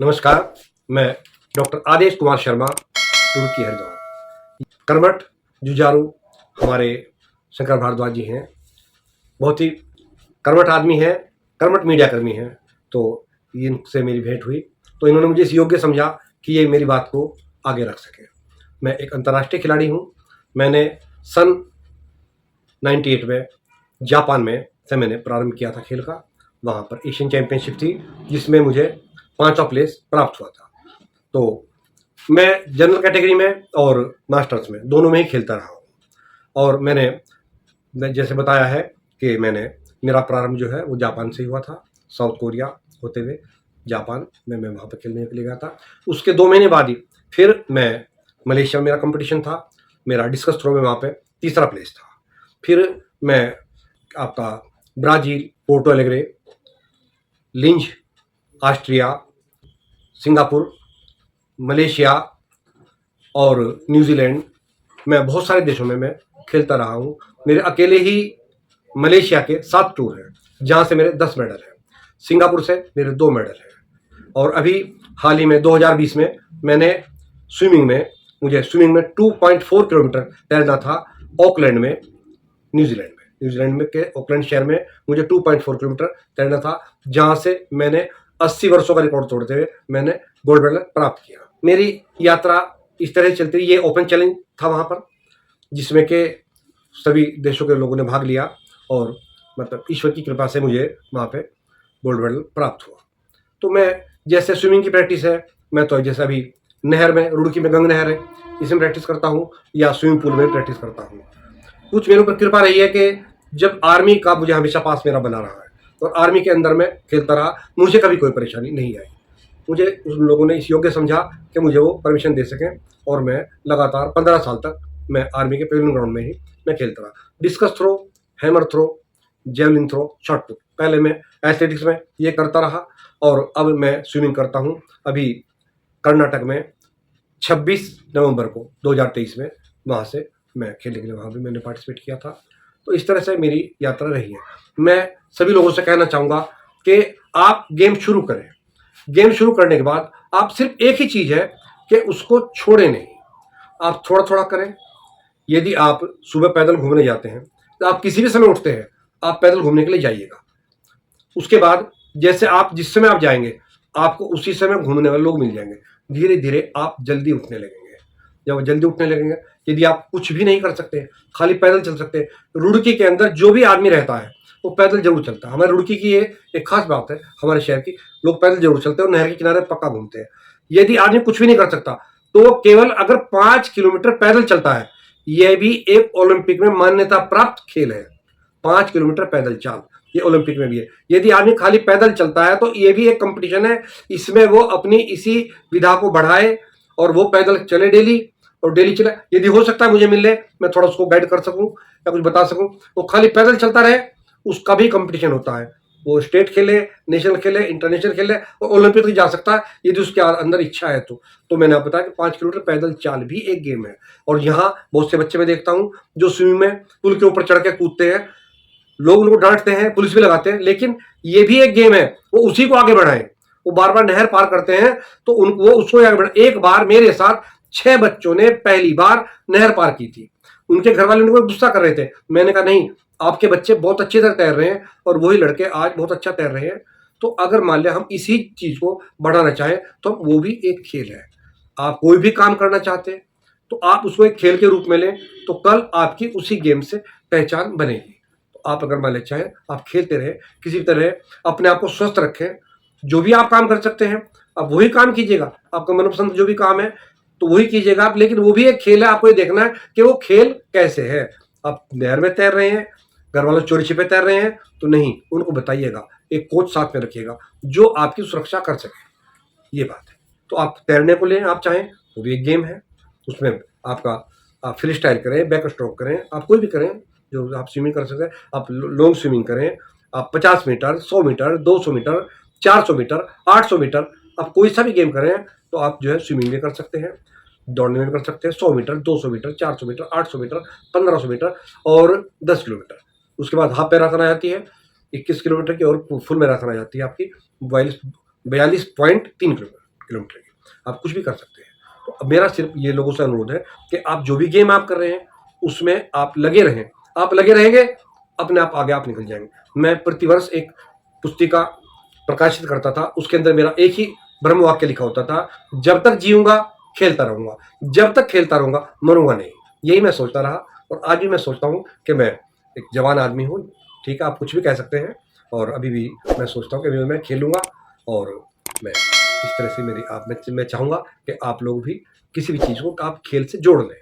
नमस्कार, मैं डॉक्टर आदेश कुमार शर्मा, रुड़की हरिद्वार। कर्मठ जुझारू हमारे शंकर भारद्वाज जी हैं, बहुत ही कर्मठ आदमी हैं, कर्मठ मीडिया कर्मी हैं। तो इनसे मेरी भेंट हुई तो इन्होंने मुझे इस योग्य समझा कि ये मेरी बात को आगे रख सके। मैं एक अंतर्राष्ट्रीय खिलाड़ी हूँ। मैंने सन 98 में जापान में से मैंने प्रारंभ किया था खेल का। वहाँ पर एशियन चैंपियनशिप थी जिसमें मुझे 5वां प्लेस प्राप्त हुआ था। तो मैं जनरल कैटेगरी में और मास्टर्स में दोनों में ही खेलता रहा हूँ। और मैं जैसे बताया है कि मेरा प्रारंभ जो है वो जापान से ही हुआ था। साउथ कोरिया होते हुए जापान में मैं वहाँ पर खेलने के लिए गया था। उसके 2 महीने बाद ही फिर मैं मलेशिया में मेरा कंपटीशन था। मेरा डिस्कस थ्रो में वहाँ पे 3रा प्लेस था। फिर मैं आपका Brazil, Porto Alegre, लिंज, Austria, Singapore, Malaysia और न्यूजीलैंड, मैं बहुत सारे देशों में मैं खेलता रहा हूँ। मेरे अकेले ही मलेशिया के 7 टूर हैं जहाँ से मेरे 10 मेडल हैं। सिंगापुर से मेरे 2 मेडल हैं। और अभी हाल ही में 2020 में मैंने मुझे स्विमिंग में 2.4 किलोमीटर तैरना था ऑकलैंड में, न्यूजीलैंड में के ऑकलैंड शहर में मुझे 2.4 किलोमीटर तैरना था, जहाँ से मैंने 80 वर्षों का रिकॉर्ड तोड़ते हुए मैंने गोल्ड मेडल प्राप्त किया। मेरी यात्रा इस तरह चलती रही। ये ओपन चैलेंज था वहाँ पर, जिसमें के सभी देशों के लोगों ने भाग लिया और मतलब ईश्वर की कृपा से मुझे वहाँ पे गोल्ड मेडल प्राप्त हुआ। तो मैं जैसे स्विमिंग की प्रैक्टिस है, मैं तो जैसे अभी नहर में, रुड़की में गंग नहर है, इसमें प्रैक्टिस करता हूँ या स्विमिंग पूल में प्रैक्टिस करता हूँ। कुछ मेरे ऊपर कृपा रही है कि जब आर्मी का मुझे हमेशा पास मेरा बना रहा है और आर्मी के अंदर में खेलता रहा, मुझे कभी कोई परेशानी नहीं आई। मुझे उन लोगों ने इस योग्य समझा कि मुझे वो परमिशन दे सकें और मैं लगातार 15 साल तक मैं आर्मी के पेविलियन ग्राउंड में ही मैं खेलता रहा। Discus throw, hammer throw, javelin throw, shot put, पहले मैं एथलेटिक्स में ये करता रहा और अब मैं स्विमिंग करता हूँ। अभी कर्नाटक में 26 नवंबर को 2023 में वहाँ से मैं खेलने के लिए वहाँ भी मैंने पार्टिसिपेट किया था। तो इस तरह से मेरी यात्रा रही है। मैं सभी लोगों से कहना चाहूँगा कि आप गेम शुरू करें। गेम शुरू करने के बाद आप सिर्फ एक ही चीज़ है कि उसको छोड़े नहीं, आप थोड़ा थोड़ा करें। यदि आप सुबह पैदल घूमने जाते हैं तो आप किसी भी समय उठते हैं, आप पैदल घूमने के लिए जाइएगा। उसके बाद जैसे आप जिस समय आप जाएंगे, आपको उसी समय घूमने वाले लोग मिल जाएंगे। धीरे धीरे आप जल्दी उठने लगेंगे। जब जल्दी उठने लगेंगे, यदि आप कुछ भी नहीं कर सकते, खाली पैदल चल सकते, रुड़की के अंदर जो भी आदमी रहता है वो पैदल जरूर चलता है। हमारे रुड़की की ये एक खास बात है, हमारे शहर की, लोग पैदल जरूर चलते हैं और नहर के किनारे पक्का घूमते हैं। यदि आदमी कुछ भी नहीं कर सकता तो वो केवल अगर 5 किलोमीटर पैदल चलता है, यह भी एक ओलंपिक में मान्यता प्राप्त खेल है। 5 किलोमीटर पैदल चाल, ये ओलंपिक में भी है। यदि आदमी खाली पैदल चलता है तो ये भी एक कंपटीशन है, इसमें वो अपनी इसी विधा को बढ़ाए और वो पैदल चले डेली और डेली चले। यदि हो सकता है मुझे मिल ले, मैं थोड़ा उसको गाइड कर सकूं या कुछ बता सकूं। वो खाली पैदल चलता रहे, उसका भी कंपटीशन होता है। वो स्टेट खेले, नेशनल खेले, इंटरनेशनल खेले और ओलंपिक तक जा सकता है यदि उसके अंदर इच्छा है तो मैंने आपको बताया कि 5 किलोमीटर पैदल चाल भी एक गेम है। और यहाँ बहुत से बच्चे मैं देखता हूँ जो स्विमिंग में पुल के ऊपर चढ़ के कूदते हैं, लोग उनको डांटते हैं, पुलिस भी लगाते हैं, लेकिन ये भी एक गेम है। वो उसी को आगे बढ़ाएं। वो बार बार नहर पार करते हैं तो वो उसको आगे बढ़ाएं। एक बार मेरे साथ 6 बच्चों ने पहली बार नहर पार की थी। उनके घर वाले उनको गुस्सा कर रहे थे। मैंने कहा नहीं, आपके बच्चे बहुत अच्छी तरह तैर रहे हैं और वही लड़के आज बहुत अच्छा तैर रहे हैं। तो अगर मान लिया हम इसी चीज को बढ़ाना चाहें तो वो भी एक खेल है। आप कोई भी काम करना चाहते हैं तो आप उसको एक खेल के रूप में लें, तो कल आपकी उसी गेम से पहचान बनेगी। तो आप अगर मान ले चाहें, आप खेलते रहे, किसी तरह अपने आप को स्वस्थ रखें। जो भी आप काम कर सकते हैं आप वही काम कीजिएगा। आपका मनपसंद जो भी काम है तो वही कीजिएगा आप, लेकिन वो भी एक खेल है। आपको ये देखना है कि वो खेल कैसे है। आप नहर में तैर रहे हैं, घर वालों चोरी छिपे तैर रहे हैं तो नहीं, उनको बताइएगा, एक कोच साथ में रखिएगा जो आपकी सुरक्षा कर सके। ये बात है। तो आप तैरने को लें, आप चाहें, वो भी एक गेम है। उसमें आप फ्री स्टाइल करें, बैक स्ट्रोक करें, आप कोई भी करें जो आप स्विमिंग कर सकते हैं। आप लॉन्ग स्विमिंग करें, आप 50 metre, 100 metre, 200 metre, 400 metre, 800 metre, आप कोई सा भी गेम करें तो आप जो है स्विमिंग भी कर सकते हैं, दौड़ने में भी कर सकते हैं। 100 metre, 200 metre, 400 metre, 800 metre, 1500 metre और 10 किलोमीटर। उसके बाद हाफ मैराथन आ जाती है 21 किलोमीटर की, और फुल मैराथन आ जाती है आपकी 42.3 किलोमीटर। किलोमीटर की, आप कुछ भी कर सकते हैं। तो अब मेरा सिर्फ ये लोगों से अनुरोध है कि आप जो भी गेम आप कर रहे हैं उसमें आप लगे रहें। आप लगे रहेंगे, अपने आप आगे आप निकल जाएंगे। मैं प्रतिवर्ष एक पुस्तिका प्रकाशित करता था, उसके अंदर मेरा एक ही ब्रह्म वाक्य लिखा होता था, जब तक जीऊंगा खेलता रहूंगा, जब तक खेलता रहूंगा मरूंगा नहीं। यही मैं सोचता रहा और आज भी मैं सोचता हूँ कि मैं एक जवान आदमी हूँ। ठीक है, आप कुछ भी कह सकते हैं, और अभी भी मैं सोचता हूँ कि मैं खेलूंगा, और मैं इस तरह से मेरी आप मैं चाहूँगा कि आप लोग भी किसी भी चीज़ को आप खेल से जोड़ लें।